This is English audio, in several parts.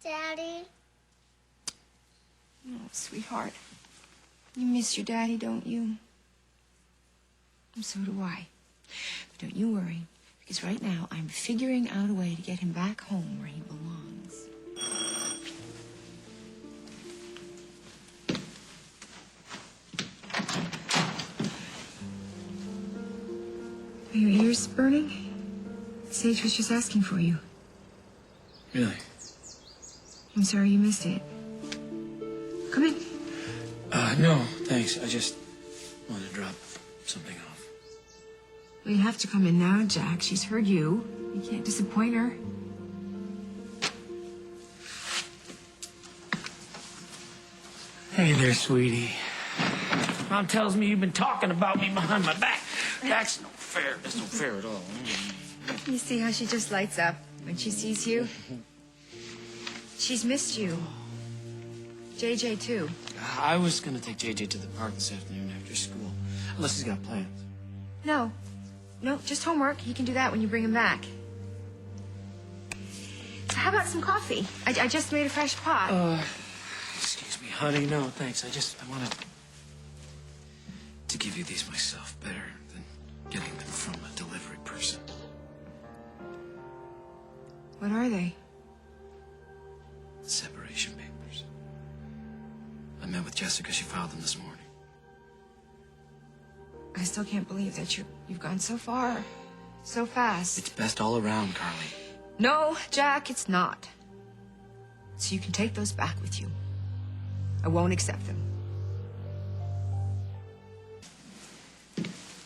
Daddy. Oh, sweetheart. You miss your daddy, don't you? And so do I. But don't you worry, because right now I'm figuring out a way to get him back home where he belongs. Are your ears burning? Sage was just asking for you. Really? I'm sorry you missed it. Come in. No, thanks. I just wanted to drop something off. Well, you have to come in now, Jack. She's heard you. You can't disappoint her. Hey there, sweetie. Mom tells me you've been talking about me behind my back. That's no fair. That's no fair at all. You see how she just lights up when she sees you? She's missed you. JJ, too. I was going to take JJ to the park this afternoon after school. Unless he's got plans. No, just homework. He can do that when you bring him back. So how about some coffee? I just made a fresh pot. Excuse me, honey. No, thanks. I wanted to give you these myself better than getting them from a delivery person. What are they? Separation papers. I met with Jessica. She filed them this morning. I still can't believe that you've gone so far, so fast. It's best all around, Carly. No, Jack, it's not. So you can take those back with you. I won't accept them.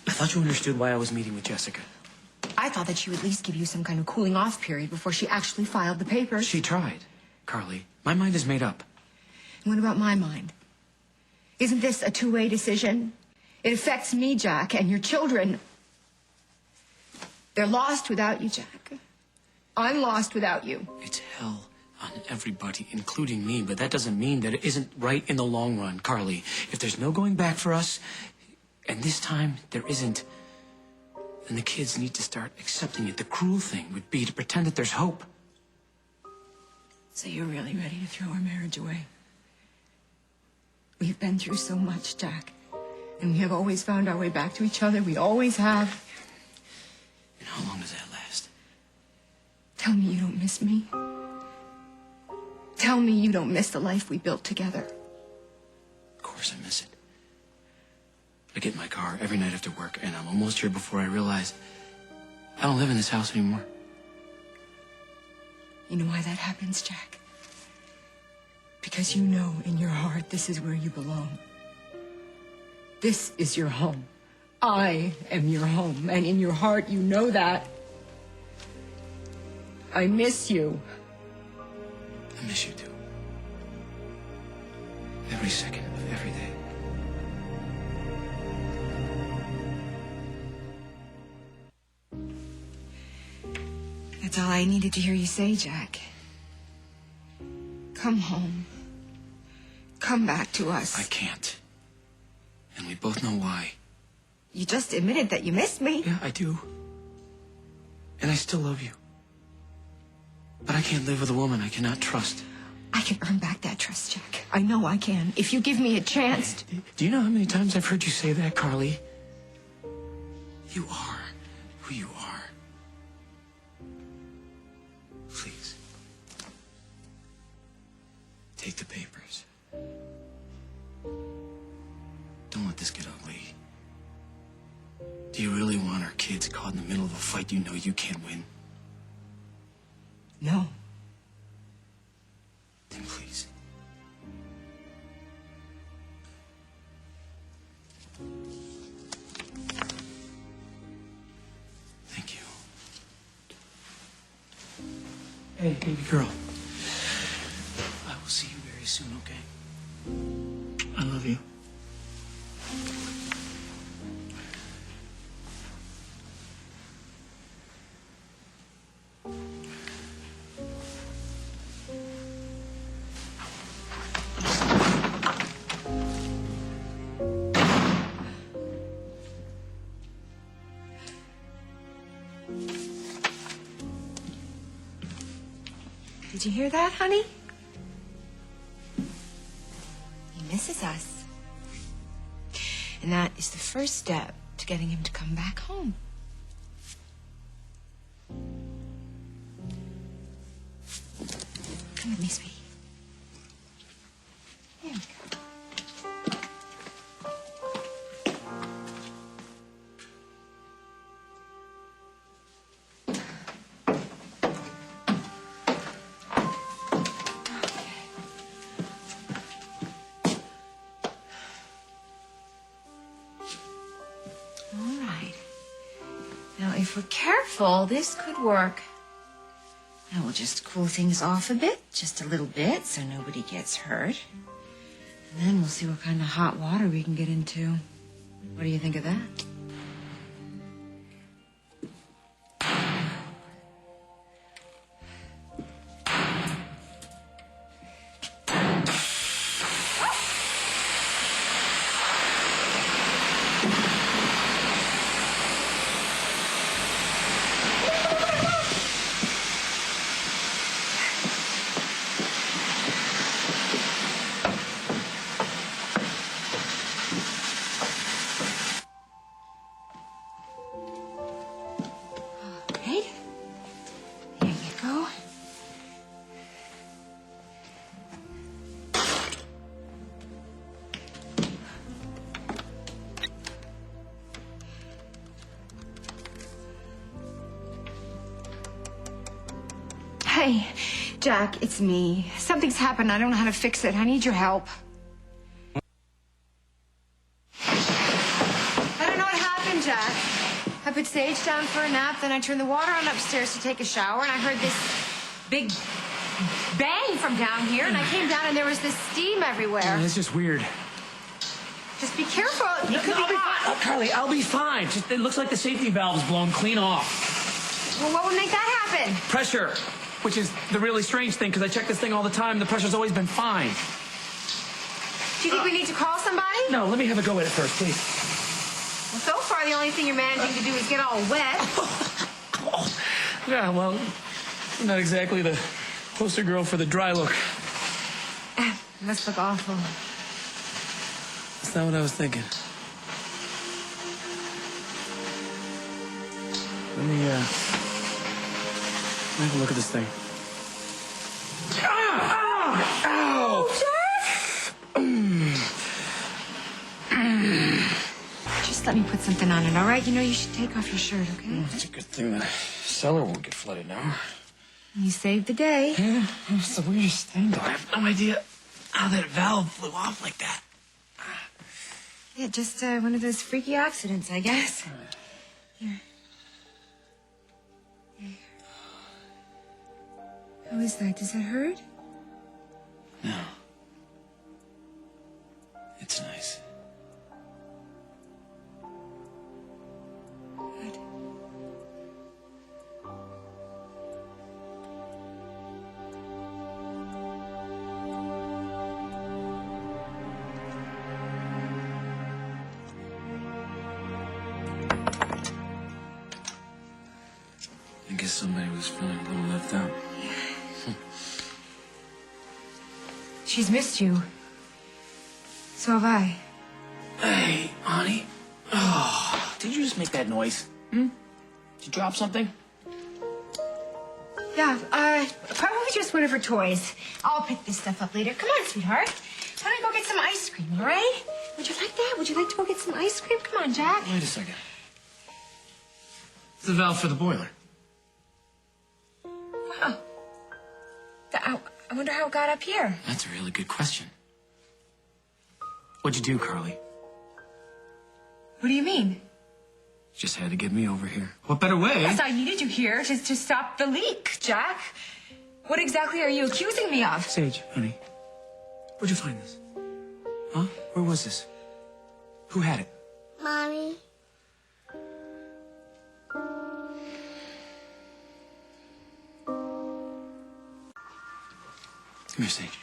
I thought you understood why I was meeting with Jessica. I thought that she would at least give you some kind of cooling off period before she actually filed the papers. She tried, Carly. My mind is made up. And what about my mind? Isn't this a two-way decision? It affects me, Jack, and your children. They're lost without you, Jack. I'm lost without you. It's hell on everybody, including me, but that doesn't mean that it isn't right in the long run, Carly. If there's no going back for us, and this time there isn't, then the kids need to start accepting it. The cruel thing would be to pretend that there's hope. So you're really ready to throw our marriage away? We've been through so much, Jack. And we have always found our way back to each other. We always have. And how long does that last? Tell me you don't miss me. Tell me you don't miss the life we built together. Of course I miss it. I get in my car every night after work, and I'm almost here before I realize I don't live in this house anymore. You know why that happens, Jack? Because you know in your heart this is where you belong. This is your home. I am your home, and in your heart you know that. I miss you. I miss you too. Every second of every day. That's all I needed to hear you say, Jack. Come home. Come back to us. I can't. And we both know why. You just admitted that you missed me. Yeah, I do. And I still love you. But I can't live with a woman I cannot trust. I can earn back that trust, Jack. I know I can. If you give me a chance. Do you know how many times I've heard you say that, Carly? You are who you are. Please. Take the papers. Don't let this get ugly. Do you really want our kids caught in the middle of a fight you know you can't win? No. Then please. Thank you. Hey, baby girl. I will see you very soon, okay? I love you. Did you hear that, honey? misses us. And that is the first step to getting him to come back home. Come with me, sweetie. There we go. If we're careful, this could work. Now we'll just cool things off a bit, just a little bit, so nobody gets hurt. And then we'll see what kind of hot water we can get into. What do you think of that? Hey, Jack, it's me. Something's happened. I don't know how to fix it. I need your help. I don't know what happened, Jack. I put Sage down for a nap, then I turned the water on upstairs to take a shower, and I heard this big bang from down here, and I came down and there was this steam everywhere. Yeah, it's just weird. Just be careful. It could be fine. Carly, I'll be fine. Just, it looks like the safety valve's blown clean off. Well, what would make that happen? Pressure. Which is the really strange thing, because I check this thing all the time. The pressure's always been fine. Do you think we need to call somebody? No, let me have a go at it first, please. Well, so far, the only thing you're managing to do is get all wet. Yeah, well, I'm not exactly the poster girl for the dry look. It must look awful. That's not what I was thinking. Let me have a look at this thing. Ow! Jack! Just let me put something on it, all right? You know you should take off your shirt, okay? Well, it's a good thing the cellar won't get flooded now. You saved the day. Yeah, it's the weirdest thing, though. I have no idea how that valve flew off like that. Yeah, just one of those freaky accidents, I guess. Here. How is that? Does it hurt? No. It's nice. Good. I guess somebody was feeling a little left out. She's missed you. So have I. Hey, honey. Oh, did you just make that noise? Did you drop something? Yeah, probably just one of her toys. I'll pick this stuff up later. Come on, sweetheart. Why don't we go get some ice cream, all right? Would you like that? Would you like to go get some ice cream? Come on, Jack. Wait a second. It's the valve for the boiler. Wow. I wonder how it got up here. That's a really good question. What'd you do, Carly? What do you mean? Just had to get me over here. What better way? Yes, I needed you here to stop the leak, Jack. What exactly are you accusing me of? Sage, honey, where'd you find this? Huh? Where was this? Who had it? Mommy. Come here, Sage.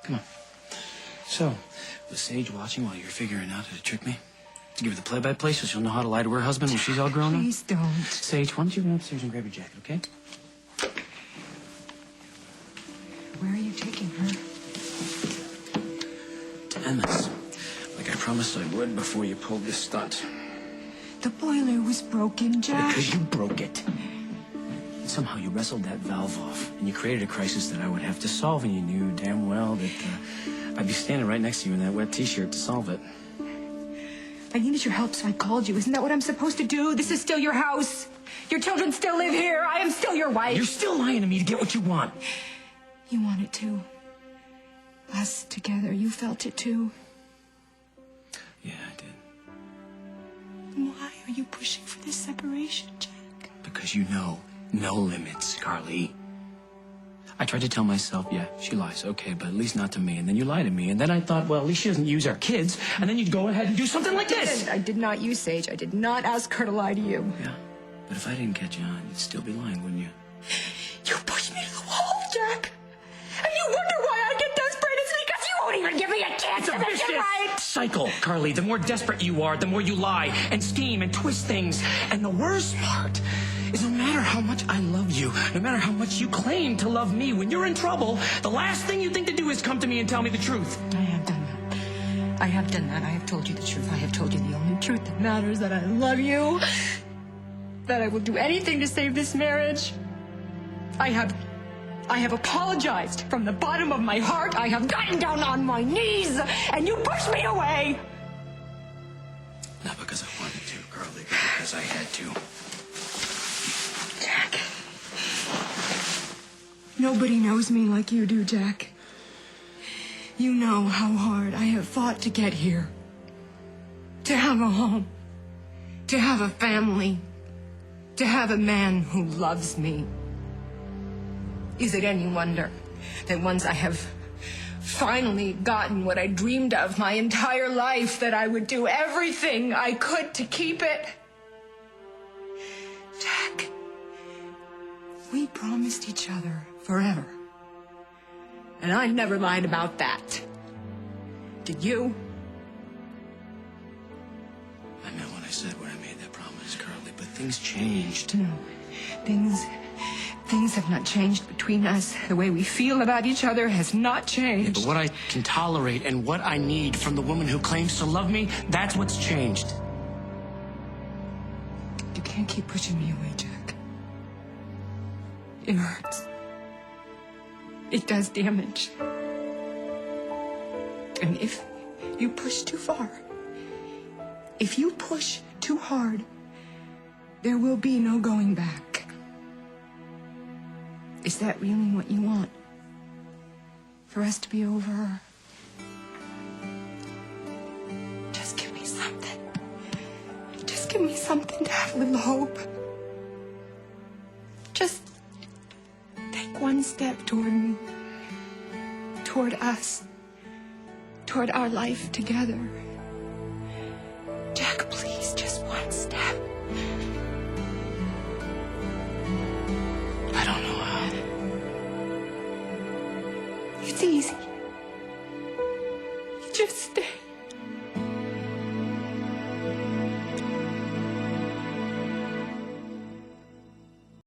Come on. So, was Sage watching while you were figuring out how to trick me? To give her the play-by-play so she'll know how to lie to her husband when she's all grown up? Please don't. Sage, why don't you go upstairs and grab your jacket, okay? Where are you taking her? amendments. Like I promised I would before you pulled this stunt. The boiler was broken, Jack. Because you broke it. And somehow you wrestled that valve off, and you created a crisis that I would have to solve, and you knew damn well that I'd be standing right next to you in that wet t-shirt to solve it. I needed your help, so I called you. Isn't that what I'm supposed to do? This is still your house. Your children still live here. I am still your wife. You're still lying to me to get what you want. You want it too. Us together. You felt it too. Yeah, I did. Then why are you pushing for this separation, Jack? Because you know no limits, Carly. I tried to tell myself, yeah, she lies, okay, but at least not to me. And then you lie to me. And then I thought, well, at least she doesn't use our kids. And then you'd go ahead and do something like this. I did not use Sage. I did not ask her to lie to you. Yeah, but if I didn't catch you on, you'd still be lying, wouldn't you? You pushed me to the wall, Jack. And you wonder why I get desperate. It's because you won't even give me a chance to make it right. Cycle, Carly. The more desperate you are, the more you lie and scheme and twist things. And the worst part is no matter how much I love you, no matter how much you claim to love me, when you're in trouble, the last thing you think to do is come to me and tell me the truth. I have done that. I have done that. I have told you the truth. I have told you the only truth that matters, that I love you, that I will do anything to save this marriage. I have apologized from the bottom of my heart. I have gotten down on my knees, and you pushed me away. Not because I wanted to, Carly, but because I had to. Jack. Nobody knows me like you do, Jack. You know how hard I have fought to get here. To have a home. To have a family. To have a man who loves me. Is it any wonder that once I have finally gotten what I dreamed of my entire life, that I would do everything I could to keep it? Jack, we promised each other forever. And I never lied about that. Did you? I meant what I said when I made that promise, Carly, but things changed. No, things have not changed between us. The way we feel about each other has not changed. Yeah, but what I can tolerate and what I need from the woman who claims to love me, that's what's changed. You can't keep pushing me away, Jack. It hurts. It does damage. And if you push too far, if you push too hard, there will be no going back. Is that really what you want? For us to be over? Just give me something. Just give me something to have a little hope. Just take one step toward me. Toward us. Toward our life together. Jack, please, just one step. I don't know how. It's easy. You just stay.